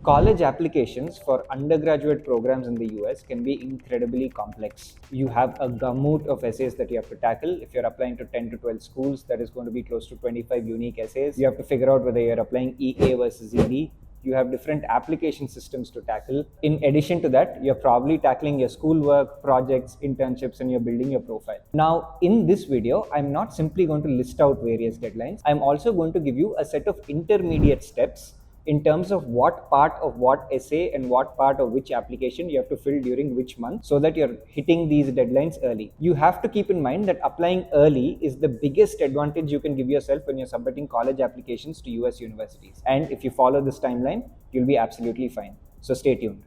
College applications for undergraduate programs in the US can be incredibly complex. You have a gamut of essays that you have to tackle. If you're applying to 10 to 12 schools, that is going to be close to 25 unique essays. You have to figure out whether you're applying EA versus ED. You have different application systems to tackle. In addition to that, you're probably tackling your schoolwork, projects, internships, and you're building your profile. Now, in this video, I'm not simply going to list out various deadlines. I'm also going to give you a set of intermediate steps in terms of what part of what essay and what part of which application you have to fill during which month, so that you're hitting these deadlines early. You have to keep in mind that applying early is the biggest advantage you can give yourself when you're submitting college applications to US universities. And if you follow this timeline, you'll be absolutely fine. So stay tuned.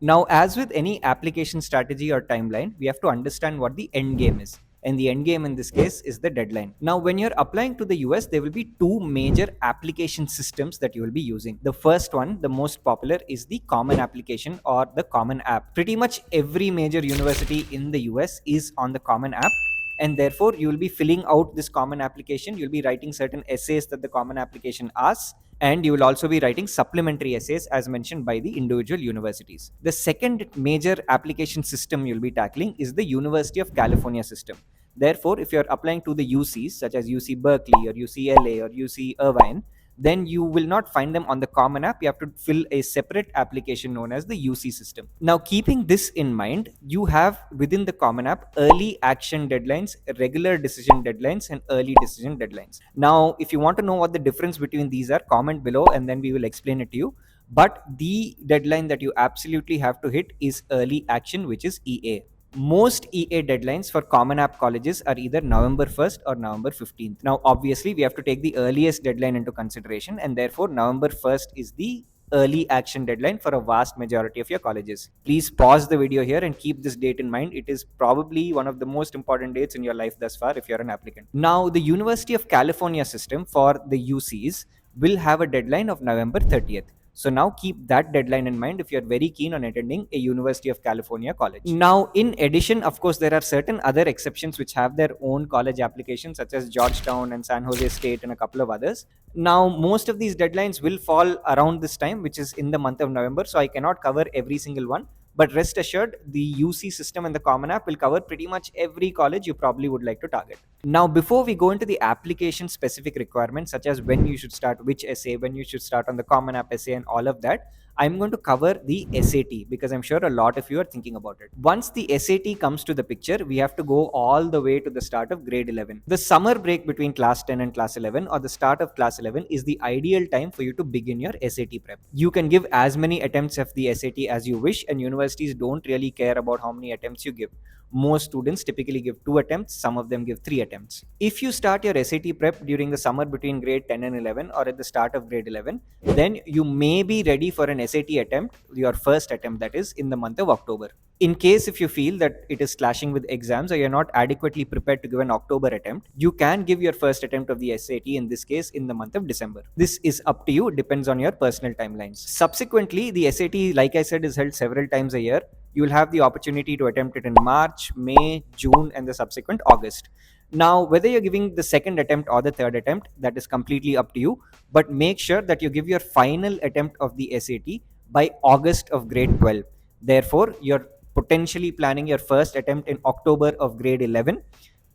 Now, as with any application strategy or timeline, we have to understand what the end game is. And the end game in this case is the deadline. Now, when you're applying to the US, there will be two major application systems that you will be using. The first one, the most popular, is the Common Application or the Common App. Pretty much every major university in the US is on the Common App, and therefore you will be filling out this common application. You'll be writing certain essays that the common application asks, and you will also be writing supplementary essays as mentioned by the individual universities. The second major application system you'll be tackling is the University of California system. Therefore, if you're applying to the UCs such as UC Berkeley or UCLA or UC Irvine, then you will not find them on the common app. You have to fill a separate application known as the UC system. Now, keeping this in mind, you have within the common app early action deadlines, regular decision deadlines, and early decision deadlines. Now, if you want to know what the difference between these are, comment below and then we will explain it to you. But the deadline that you absolutely have to hit is early action, which is EA. Most EA deadlines for common app colleges are either November 1st or November 15th. Now, obviously, we have to take the earliest deadline into consideration, and therefore November 1st is the early action deadline for a vast majority of your colleges. Please pause the video here and keep this date in mind. It is probably one of the most important dates in your life thus far if you're an applicant. Now, the University of California system for the UCs will have a deadline of November 30th. So now keep that deadline in mind if you're very keen on attending a University of California college. Now, in addition, of course, there are certain other exceptions which have their own college applications, such as Georgetown and San Jose State and a couple of others. Now, most of these deadlines will fall around this time, which is in the month of November. So I cannot cover every single one. But rest assured, the UC system and the Common App will cover pretty much every college you probably would like to target. Now, before we go into the application specific requirements, such as when you should start which essay, when you should start on the Common App essay and all of that, I'm going to cover the SAT because I'm sure a lot of you are thinking about it. Once the SAT comes to the picture, we have to go all the way to the start of grade 11. The summer break between class 10 and class 11 or the start of class 11 is the ideal time for you to begin your SAT prep. You can give as many attempts of the SAT as you wish, and universities don't really care about how many attempts you give. Most students typically give 2 attempts, some of them give 3 attempts. If you start your SAT prep during the summer between grade 10 and 11 or at the start of grade 11, then you may be ready for an SAT attempt, your first attempt that is, in the month of October. In case if you feel that it is clashing with exams or you're not adequately prepared to give an October attempt, you can give your first attempt of the SAT, in this case, in the month of December. This is up to you, depends on your personal timelines. Subsequently, the SAT, like I said, is held several times a year. You will have the opportunity to attempt it in March, May, June, and the subsequent August. Now, whether you're giving the second attempt or the third attempt, that is completely up to you. But make sure that you give your final attempt of the SAT by August of grade 12. Therefore, you're potentially planning your first attempt in October of grade 11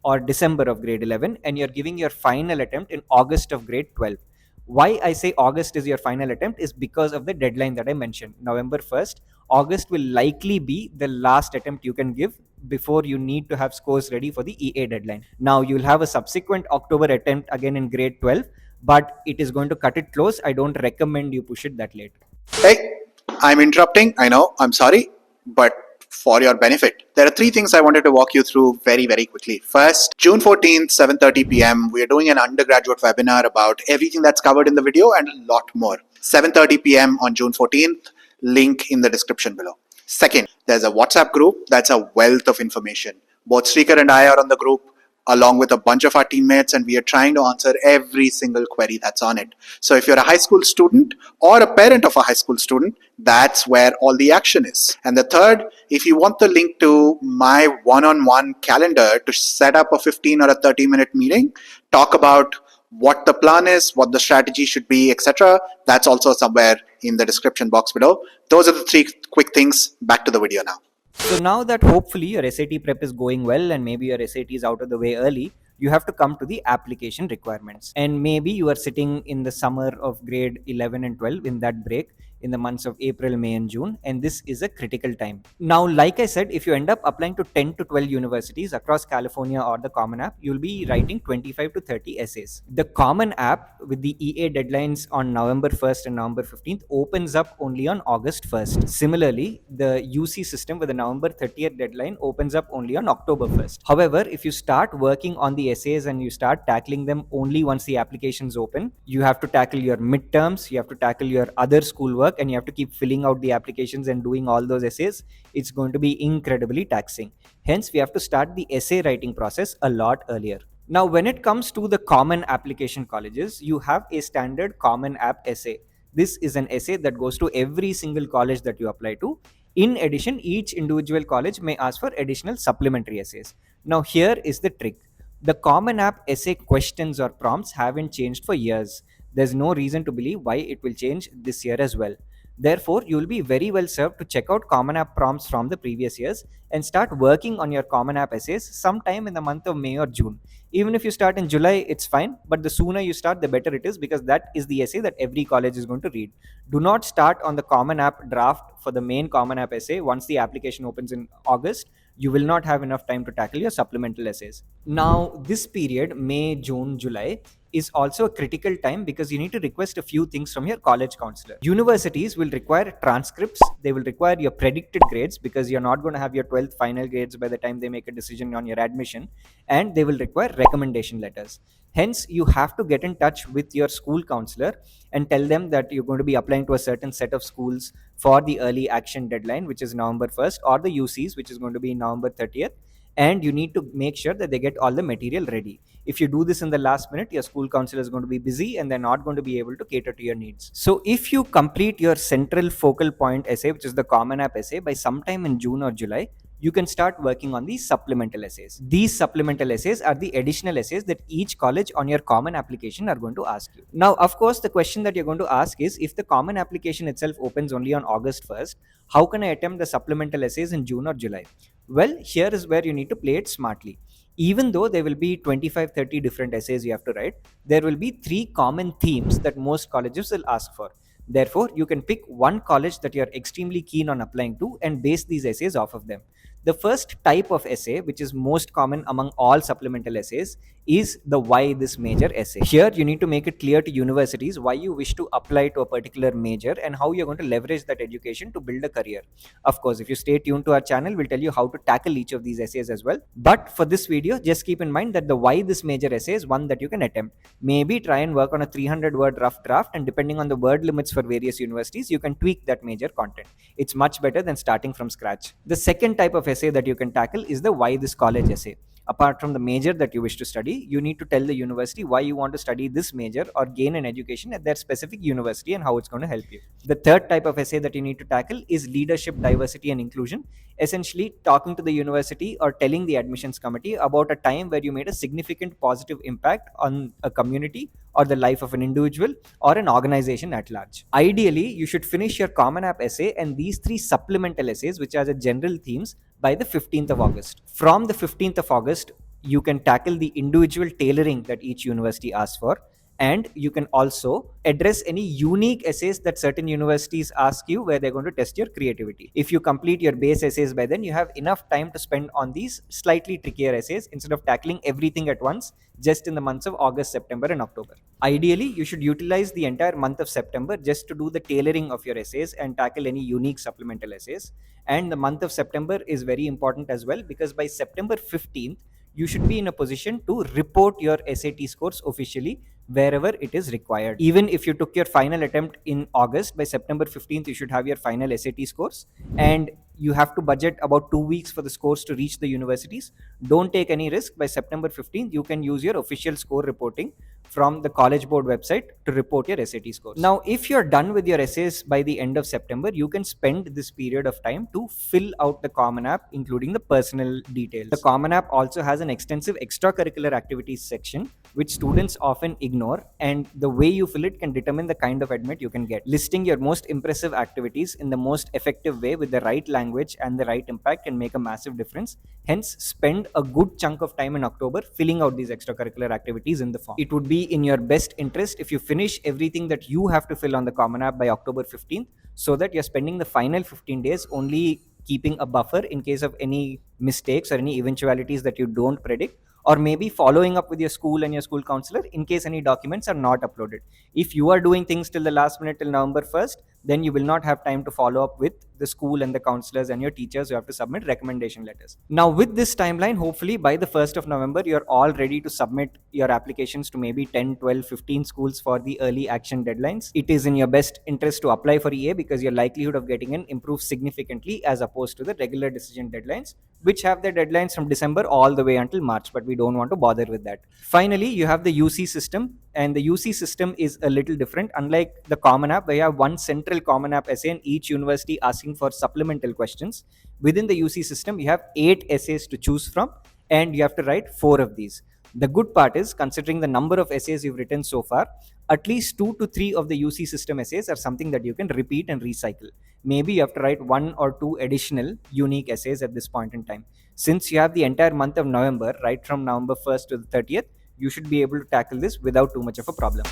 or December of grade 11, and you're giving your final attempt in August of grade 12. Why I say August is your final attempt is because of the deadline that I mentioned, November 1st. August will likely be the last attempt you can give before you need to have scores ready for the EA deadline. Now, you'll have a subsequent October attempt again in grade 12, but it is going to cut it close. I don't recommend you push it that late. Hey, I'm interrupting. I know, I'm sorry, but for your benefit, there are 3 things I wanted to walk you through very, very quickly. First, June 14th, 7:30 p.m., we are doing an undergraduate webinar about everything that's covered in the video and a lot more. 7:30 p.m. on June 14th, link in the description below. Second, there's a WhatsApp group that's a wealth of information. Both Srikar and I are on the group. along with a bunch of our teammates, and we are trying to answer every single query that's on it. So if you're a high school student or a parent of a high school student, that's where all the action is. And the third, if you want the link to my one-on-one calendar to set up a 15 or a 30-minute meeting, talk about what the plan is, what the strategy should be, etc., that's also somewhere in the description box below. Those are the three quick things. Back to the video now. So now that hopefully your SAT prep is going well and maybe your SAT is out of the way early, you have to come to the application requirements. And maybe you are sitting in the summer of grade 11 and 12 in that break in the months of April, May, and June, and this is a critical time. Now, like I said, if you end up applying to 10 to 12 universities across California or the Common App, you'll be writing 25 to 30 essays. The Common App with the EA deadlines on November 1st and November 15th opens up only on August 1st. Similarly, the UC system with the November 30th deadline opens up only on October 1st. However, if you start working on the essays and you start tackling them only once the applications open, you have to tackle your midterms, you have to tackle your other schoolwork, and you have to keep filling out the applications and doing all those essays. It's going to be incredibly taxing. Hence, we have to start the essay writing process a lot earlier. Now, when it comes to the common application colleges, you have a standard common app essay. This is an essay that goes to every single college that you apply to. In addition, each individual college may ask for additional supplementary essays. Now, here is the trick. The Common App essay questions or prompts haven't changed for years. There's no reason to believe why it will change this year as well. Therefore, you will be very well served to check out Common App prompts from the previous years and start working on your Common App essays sometime in the month of May or June. Even if you start in July, it's fine, but the sooner you start, the better it is, because that is the essay that every college is going to read. Do not start on the Common App draft for the main Common App essay once the application opens in August. You will not have enough time to tackle your supplemental essays. Now, this period, May, June, July, is also a critical time because you need to request a few things from your college counselor. Universities will require transcripts, they will require your predicted grades because you're not going to have your 12th final grades by the time they make a decision on your admission, and they will require recommendation letters. Hence, you have to get in touch with your school counselor and tell them that you're going to be applying to a certain set of schools for the early action deadline, which is November 1st, or the UCs, which is going to be November 30th. And you need to make sure that they get all the material ready. If you do this in the last minute, your school counselor is going to be busy and they're not going to be able to cater to your needs. So if you complete your central focal point essay, which is the Common App essay, by sometime in June or July, you can start working on these supplemental essays. These supplemental essays are the additional essays that each college on your common application are going to ask you. Now, of course, the question that you're going to ask is, if the common application itself opens only on August 1st, how can I attempt the supplemental essays in June or July? Well, here is where you need to play it smartly. Even though there will be 25, 30 different essays you have to write, there will be three common themes that most colleges will ask for. Therefore, you can pick one college that you're extremely keen on applying to and base these essays off of them. The first type of essay, which is most common among all supplemental essays, is the why this major essay. Here, you need to make it clear to universities why you wish to apply to a particular major and how you're going to leverage that education to build a career. Of course, if you stay tuned to our channel, we'll tell you how to tackle each of these essays as well. But for this video, just keep in mind that the why this major essay is one that you can attempt. Maybe try and work on a 300-word rough draft, and depending on the word limits for various universities, you can tweak that major content. It's much better than starting from scratch. The second type of essay that you can tackle is the why this college essay. Apart from the major that you wish to study, you need to tell the university why you want to study this major or gain an education at their specific university and how it's going to help you. The third type of essay that you need to tackle is leadership, diversity, and inclusion. Essentially, talking to the university or telling the admissions committee about a time where you made a significant positive impact on a community or the life of an individual or an organization at large. Ideally, you should finish your Common App essay and these three supplemental essays, which are the general themes, by the 15th of August. From the 15th of August, you can tackle the individual tailoring that each university asks for, and you can also address any unique essays that certain universities ask you where they're going to test your creativity. If you complete your base essays by then, you have enough time to spend on these slightly trickier essays instead of tackling everything at once just in the months of August, September, and October. Ideally, you should utilize the entire month of September just to do the tailoring of your essays and tackle any unique supplemental essays. And the month of September is very important as well, because by September 15th, you should be in a position to report your SAT scores officially wherever it is required. Even if you took your final attempt in August, by September 15th, you should have your final SAT scores, and you have to budget about 2 weeks for the scores to reach the universities. Don't take any risk. By September 15th, you can use your official score reporting from the College Board website to report your SAT scores. Now, if you're done with your essays by the end of September, you can spend this period of time to fill out the Common App, including the personal details. The Common App also has an extensive extracurricular activities section, which students often ignore, and the way you fill it can determine the kind of admit you can get. Listing your most impressive activities in the most effective way with the right language and the right impact can make a massive difference. Hence, spend a good chunk of time in October filling out these extracurricular activities in the form. It would be in your best interest if you finish everything that you have to fill on the Common App by October 15th, so that you're spending the final 15 days only keeping a buffer in case of any mistakes or any eventualities that you don't predict, or maybe following up with your school and your school counselor in case any documents are not uploaded. If you are doing things till the last minute, till November 1st, then you will not have time to follow up with the school and the counselors and your teachers who have to submit recommendation letters. Now, with this timeline, hopefully by the 1st of November, you're all ready to submit your applications to maybe 10, 12, 15 schools for the early action deadlines. It is in your best interest to apply for EA because your likelihood of getting in improves significantly as opposed to the regular decision deadlines, which have their deadlines from December all the way until March, but we don't want to bother with that. Finally, you have the UC system, and the UC system is a little different. Unlike the Common App, where you have one central Common App essay and each university asking for supplemental questions, within the UC system, you have 8 essays to choose from, and you have to write 4 of these. The good part is, considering the number of essays you've written so far, at least 2 to 3 of the UC system essays are something that you can repeat and recycle. Maybe you have to write 1 or 2 additional unique essays at this point in time. Since you have the entire month of November, right from November 1st to the 30th, you should be able to tackle this without too much of a problem.